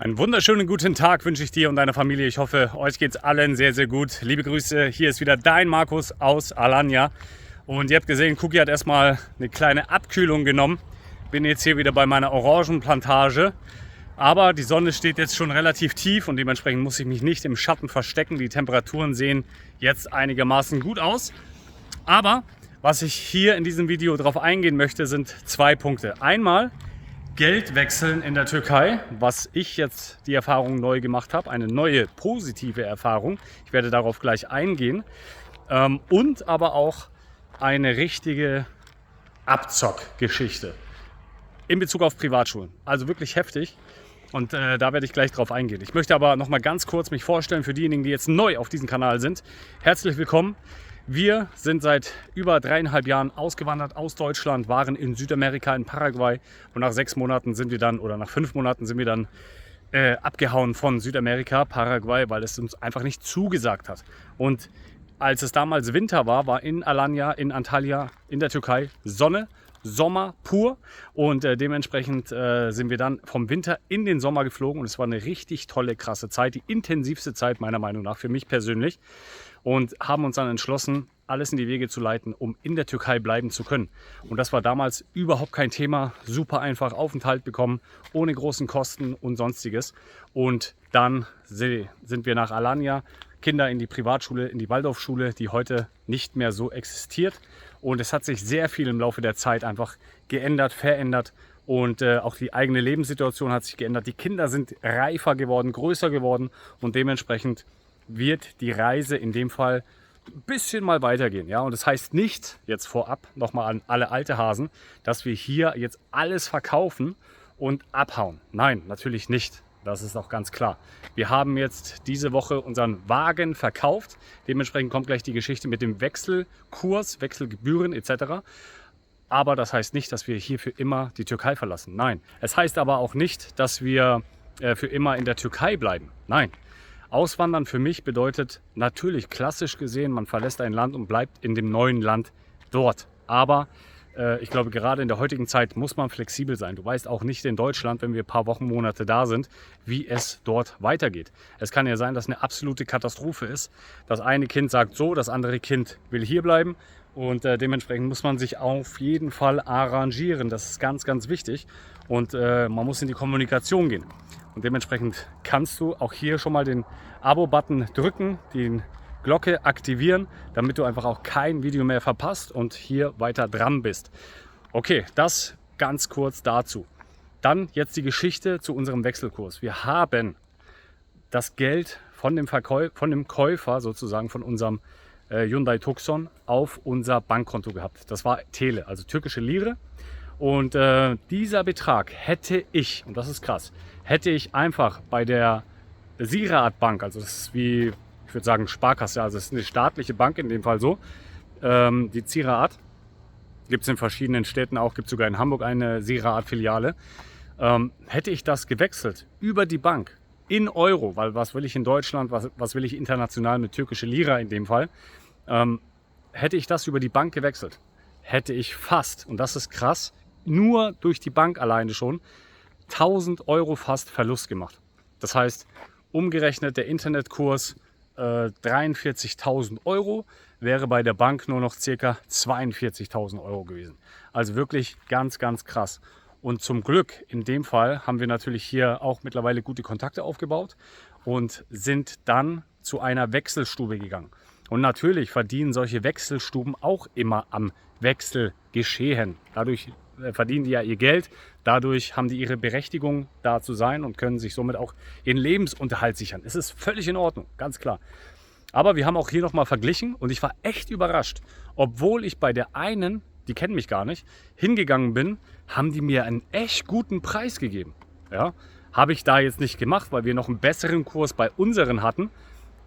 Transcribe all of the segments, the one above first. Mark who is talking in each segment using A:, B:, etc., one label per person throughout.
A: Einen wunderschönen guten Tag wünsche ich dir und deiner Familie. Ich hoffe, euch geht es allen sehr, sehr gut. Liebe Grüße, hier ist wieder dein Markus aus Alanya. Und ihr habt gesehen, Cookie hat erstmal eine kleine Abkühlung genommen. Bin jetzt hier wieder bei meiner Orangenplantage. Aber die Sonne steht jetzt schon relativ tief und dementsprechend muss ich mich nicht im Schatten verstecken. Die Temperaturen sehen jetzt einigermaßen gut aus. Aber was ich hier in diesem Video drauf eingehen möchte, sind zwei Punkte. Einmal Geld wechseln in der Türkei, was ich jetzt die Erfahrung neu gemacht habe, eine neue positive Erfahrung. Ich werde darauf gleich eingehen. Und aber auch eine richtige Abzockgeschichte in Bezug auf Privatschulen. Also wirklich heftig. Und da werde ich gleich drauf eingehen. Ich möchte aber noch mal ganz kurz mich vorstellen für diejenigen, die jetzt neu auf diesem Kanal sind. Herzlich willkommen. Wir sind seit über 3,5 Jahren ausgewandert aus Deutschland, waren in Südamerika, in Paraguay und nach 6 Monaten sind wir dann, oder nach 5 Monaten sind wir dann abgehauen von Südamerika, Paraguay, weil es uns einfach nicht zugesagt hat. Und als es damals Winter war, war in Alanya, in Antalya, in der Türkei Sonne, Sommer pur und dementsprechend sind wir dann vom Winter in den Sommer geflogen und es war eine richtig tolle, krasse Zeit, die intensivste Zeit meiner Meinung nach für mich persönlich. Und haben uns dann entschlossen, alles in die Wege zu leiten, um in der Türkei bleiben zu können. Und das war damals überhaupt kein Thema. Super einfach Aufenthalt bekommen, ohne großen Kosten und sonstiges. Und dann sind wir nach Alanya, Kinder in die Privatschule, in die Waldorfschule, die heute nicht mehr so existiert. Und es hat sich sehr viel im Laufe der Zeit einfach geändert, verändert. Und auch die eigene Lebenssituation hat sich geändert. Die Kinder sind reifer geworden, größer geworden und dementsprechend wird die Reise in dem Fall ein bisschen mal weitergehen. Ja? Und das heißt nicht, jetzt vorab nochmal an alle alte Hasen, dass wir hier jetzt alles verkaufen und abhauen. Nein, natürlich nicht. Das ist auch ganz klar. Wir haben jetzt diese Woche unseren Wagen verkauft. Dementsprechend kommt gleich die Geschichte mit dem Wechselkurs, Wechselgebühren etc. Aber das heißt nicht, dass wir hier für immer die Türkei verlassen. Nein. Es heißt aber auch nicht, dass wir für immer in der Türkei bleiben. Nein. Auswandern für mich bedeutet natürlich klassisch gesehen, man verlässt ein Land und bleibt in dem neuen Land dort. Aber ich glaube, gerade in der heutigen Zeit muss man flexibel sein. Du weißt auch nicht in Deutschland, wenn wir ein paar Wochen, Monate da sind, wie es dort weitergeht. Es kann ja sein, dass eine absolute Katastrophe ist. Das eine Kind sagt so, das andere Kind will hier bleiben. Und dementsprechend muss man sich auf jeden Fall arrangieren. Das ist ganz, ganz wichtig. Und man muss in die Kommunikation gehen. Und dementsprechend kannst du auch hier schon mal den Abo-Button drücken, die Glocke aktivieren, damit du einfach auch kein Video mehr verpasst und hier weiter dran bist. Okay, das ganz kurz dazu. Dann jetzt die Geschichte zu unserem Wechselkurs. Wir haben das Geld von dem Käufer sozusagen, von unserem Hyundai Tucson auf unser Bankkonto gehabt. Das war Tele, also türkische Lire. Und dieser Betrag hätte ich, und das ist krass, hätte ich einfach bei der Ziraat Bank, also das ist wie, ich würde sagen Sparkasse, also es ist eine staatliche Bank in dem Fall so, die Ziraat, gibt es in verschiedenen Städten auch, gibt es sogar in Hamburg eine Ziraat-Filiale, hätte ich das gewechselt über die Bank in Euro, weil was will ich in Deutschland, was will ich international mit türkische Lira in dem Fall, hätte ich das über die Bank gewechselt, hätte ich fast, und das ist krass, nur durch die Bank alleine schon 1.000 Euro fast Verlust gemacht. Das heißt, umgerechnet der Internetkurs 43.000 Euro wäre bei der Bank nur noch ca. 42.000 Euro gewesen. Also wirklich ganz, ganz krass. Und zum Glück in dem Fall haben wir natürlich hier auch mittlerweile gute Kontakte aufgebaut und sind dann zu einer Wechselstube gegangen. Und natürlich verdienen solche Wechselstuben auch immer am Wechselgeschehen. Dadurch verdienen die ja ihr Geld, dadurch haben die ihre Berechtigung da zu sein und können sich somit auch ihren Lebensunterhalt sichern. Es ist völlig in Ordnung, ganz klar. Aber wir haben auch hier nochmal verglichen und ich war echt überrascht. Obwohl ich bei der einen, die kennen mich gar nicht, hingegangen bin, haben die mir einen echt guten Preis gegeben. Ja, habe ich da jetzt nicht gemacht, weil wir noch einen besseren Kurs bei unseren hatten.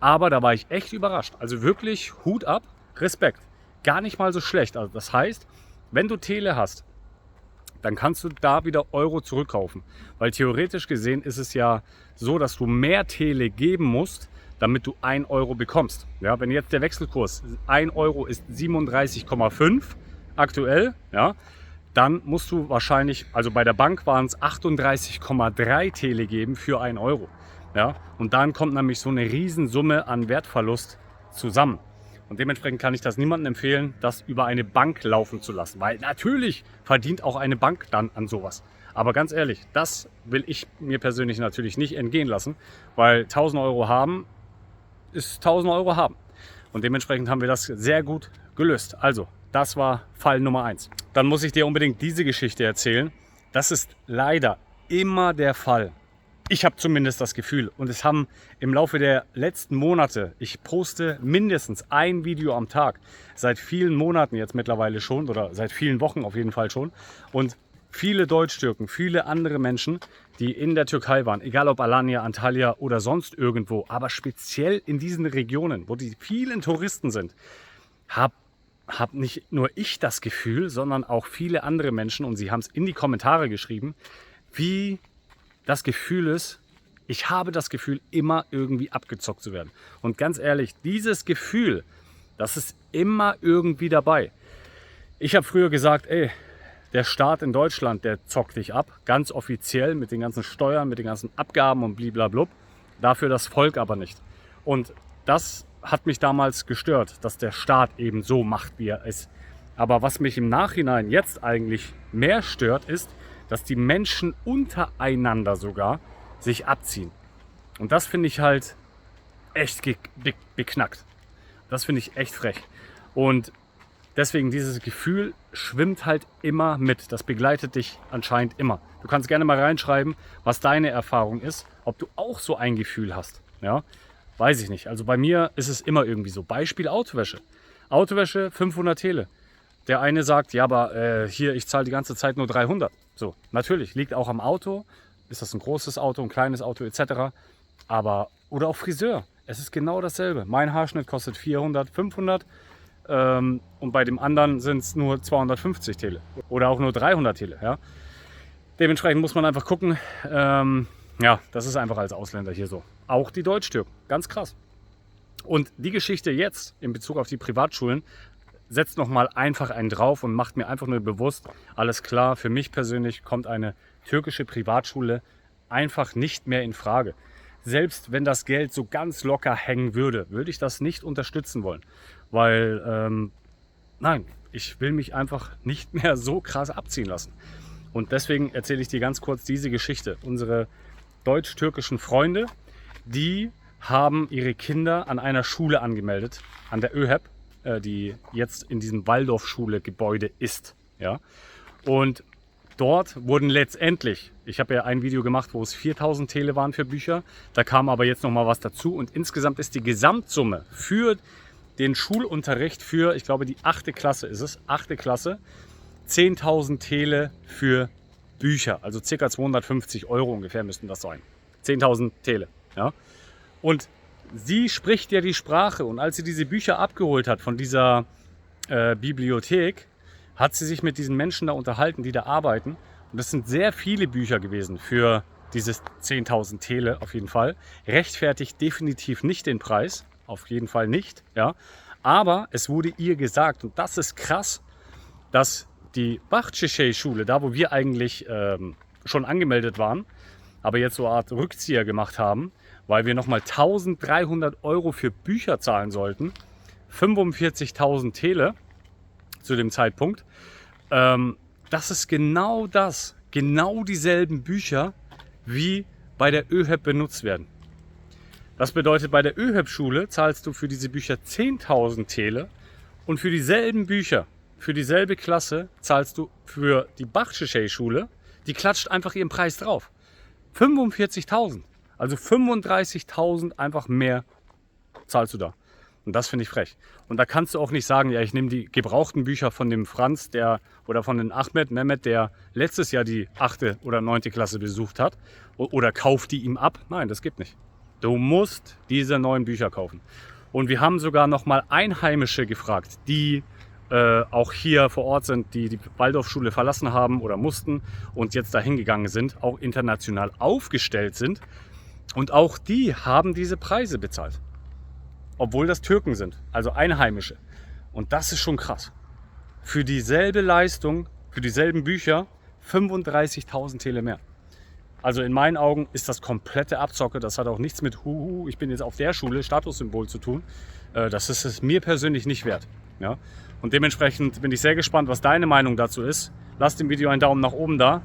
A: Aber da war ich echt überrascht. Also wirklich Hut ab, Respekt. Gar nicht mal so schlecht. Also das heißt, wenn du Tele hast, dann kannst du da wieder Euro zurückkaufen. Weil theoretisch gesehen ist es ja so, dass du mehr Tele geben musst, damit du 1 Euro bekommst. Ja, wenn jetzt der Wechselkurs 1 Euro ist 37,5 aktuell, ja, dann musst du wahrscheinlich, also bei der Bank waren es 38,3 Tele geben für 1 Euro. Ja? Und dann kommt nämlich so eine Riesensumme an Wertverlust zusammen. Und dementsprechend kann ich das niemandem empfehlen, das über eine Bank laufen zu lassen. Weil natürlich verdient auch eine Bank dann an sowas. Aber ganz ehrlich, das will ich mir persönlich natürlich nicht entgehen lassen. Weil 1000 Euro haben, ist 1000 Euro haben. Und dementsprechend haben wir das sehr gut gelöst. Also, das war Fall Nummer 1. Dann muss ich dir unbedingt diese Geschichte erzählen. Das ist leider immer der Fall. Ich habe zumindest das Gefühl, und es haben im Laufe der letzten Monate, ich poste mindestens ein Video am Tag, seit vielen Monaten jetzt mittlerweile schon, oder seit vielen Wochen auf jeden Fall schon. Und viele Deutsch-Türken, viele andere Menschen, die in der Türkei waren, egal ob Alanya, Antalya oder sonst irgendwo, aber speziell in diesen Regionen, wo die vielen Touristen sind, hab nicht nur ich das Gefühl, sondern auch viele andere Menschen, und sie haben es in die Kommentare geschrieben, wie das Gefühl ist, ich habe das Gefühl, immer irgendwie abgezockt zu werden. Und ganz ehrlich, dieses Gefühl, das ist immer irgendwie dabei. Ich habe früher gesagt, ey, der Staat in Deutschland, der zockt dich ab, ganz offiziell mit den ganzen Steuern, mit den ganzen Abgaben und bliblablub, dafür das Volk aber nicht. Und das hat mich damals gestört, dass der Staat eben so macht, wie er ist. Aber was mich im Nachhinein jetzt eigentlich mehr stört, ist, dass die Menschen untereinander sogar sich abziehen. Und das finde ich halt echt beknackt. Das finde ich echt frech. Und deswegen dieses Gefühl schwimmt halt immer mit. Das begleitet dich anscheinend immer. Du kannst gerne mal reinschreiben, was deine Erfahrung ist, ob du auch so ein Gefühl hast. Ja, weiß ich nicht. Also bei mir ist es immer irgendwie so. Beispiel Autowäsche. Autowäsche 500 Tele. Der eine sagt, ja, aber hier, ich zahle die ganze Zeit nur 300. So, natürlich, liegt auch am Auto. Ist das ein großes Auto, ein kleines Auto etc. Aber, oder auch Friseur. Es ist genau dasselbe. Mein Haarschnitt kostet 400, 500. Und bei dem anderen sind es nur 250 Tele. Oder auch nur 300 Tele. Ja? Dementsprechend muss man einfach gucken. Ja, das ist einfach als Ausländer hier so. Auch die Deutsch-Türken. Ganz krass. Und die Geschichte jetzt in Bezug auf die Privatschulen setzt nochmal einfach einen drauf und macht mir einfach nur bewusst, alles klar, für mich persönlich kommt eine türkische Privatschule einfach nicht mehr in Frage. Selbst wenn das Geld so ganz locker hängen würde, würde ich das nicht unterstützen wollen. Weil, nein, ich will mich einfach nicht mehr so krass abziehen lassen. Und deswegen erzähle ich dir ganz kurz diese Geschichte. Unsere deutsch-türkischen Freunde, die haben ihre Kinder an einer Schule angemeldet, an der ÖHEP, die jetzt in diesem Waldorfschule-Gebäude ist. Ja? Und dort wurden letztendlich, ich habe ja ein Video gemacht, wo es 4000 Tele waren für Bücher, da kam aber jetzt noch mal was dazu und insgesamt ist die Gesamtsumme für den Schulunterricht für, ich glaube die 8. Klasse ist es, 8. Klasse, 10.000 Tele für Bücher, also ca. 250 Euro ungefähr müssten das sein. 10.000 Tele. Ja? Und sie spricht ja die Sprache und als sie diese Bücher abgeholt hat von dieser Bibliothek, hat sie sich mit diesen Menschen da unterhalten, die da arbeiten. Und das sind sehr viele Bücher gewesen für dieses 10.000 Tele auf jeden Fall. Rechtfertigt definitiv nicht den Preis, auf jeden Fall nicht. Ja. Aber es wurde ihr gesagt, und das ist krass, dass die Bahçeşehir-Schule, da wo wir eigentlich schon angemeldet waren, aber jetzt so eine Art Rückzieher gemacht haben, weil wir nochmal 1.300 Euro für Bücher zahlen sollten, 45.000 Tele zu dem Zeitpunkt. Das ist genau das, genau dieselben Bücher, wie bei der ÖHEP benutzt werden. Das bedeutet, bei der ÖHEP-Schule zahlst du für diese Bücher 10.000 Tele und für dieselben Bücher, für dieselbe Klasse zahlst du für die Bahçeşehir-Schule, die klatscht einfach ihren Preis drauf. 45.000, also 35.000 einfach mehr zahlst du da. Und das finde ich frech. Und da kannst du auch nicht sagen, ja, ich nehme die gebrauchten Bücher von dem Franz oder von dem Mehmet, der letztes Jahr die 8. oder 9. Klasse besucht hat oder kauf die ihm ab. Nein, das geht nicht. Du musst diese neuen Bücher kaufen. Und wir haben sogar noch mal Einheimische gefragt, die auch hier vor Ort sind, die die Waldorfschule verlassen haben oder mussten und jetzt dahin gegangen sind, auch international aufgestellt sind. Und auch die haben diese Preise bezahlt. Obwohl das Türken sind, also Einheimische. Und das ist schon krass. Für dieselbe Leistung für dieselben Bücher 35.000 Tele mehr. Also in meinen Augen ist das komplette Abzocke. Das hat auch nichts mit ich bin jetzt auf der Schule, Statussymbol zu tun. Das ist es mir persönlich nicht wert. Ja? Und dementsprechend bin ich sehr gespannt, was deine Meinung dazu ist. Lass dem Video einen Daumen nach oben da.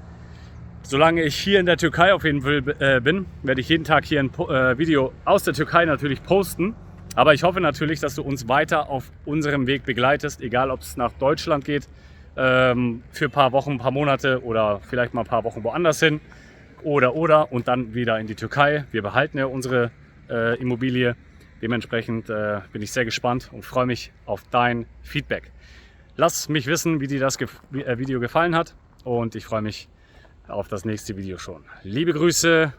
A: Solange ich hier in der Türkei auf jeden Fall bin, werde ich jeden Tag hier ein Video aus der Türkei natürlich posten. Aber ich hoffe natürlich, dass du uns weiter auf unserem Weg begleitest, egal ob es nach Deutschland geht, für ein paar Wochen, ein paar Monate oder vielleicht mal ein paar Wochen woanders hin. Oder und dann wieder in die Türkei. Wir behalten ja unsere Immobilie. Dementsprechend bin ich sehr gespannt und freue mich auf dein Feedback. Lass mich wissen, wie dir das Video gefallen hat und ich freue mich auf das nächste Video schon. Liebe Grüße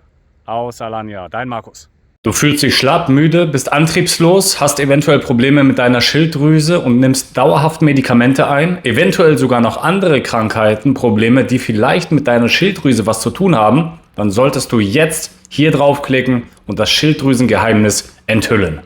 A: aus Alanya, dein Markus. Du fühlst dich schlapp, müde, bist antriebslos, hast eventuell Probleme mit deiner Schilddrüse und nimmst dauerhaft Medikamente ein, eventuell sogar noch andere Krankheiten, Probleme, die vielleicht mit deiner Schilddrüse was zu tun haben, dann solltest du jetzt hier draufklicken und das Schilddrüsengeheimnis enthüllen.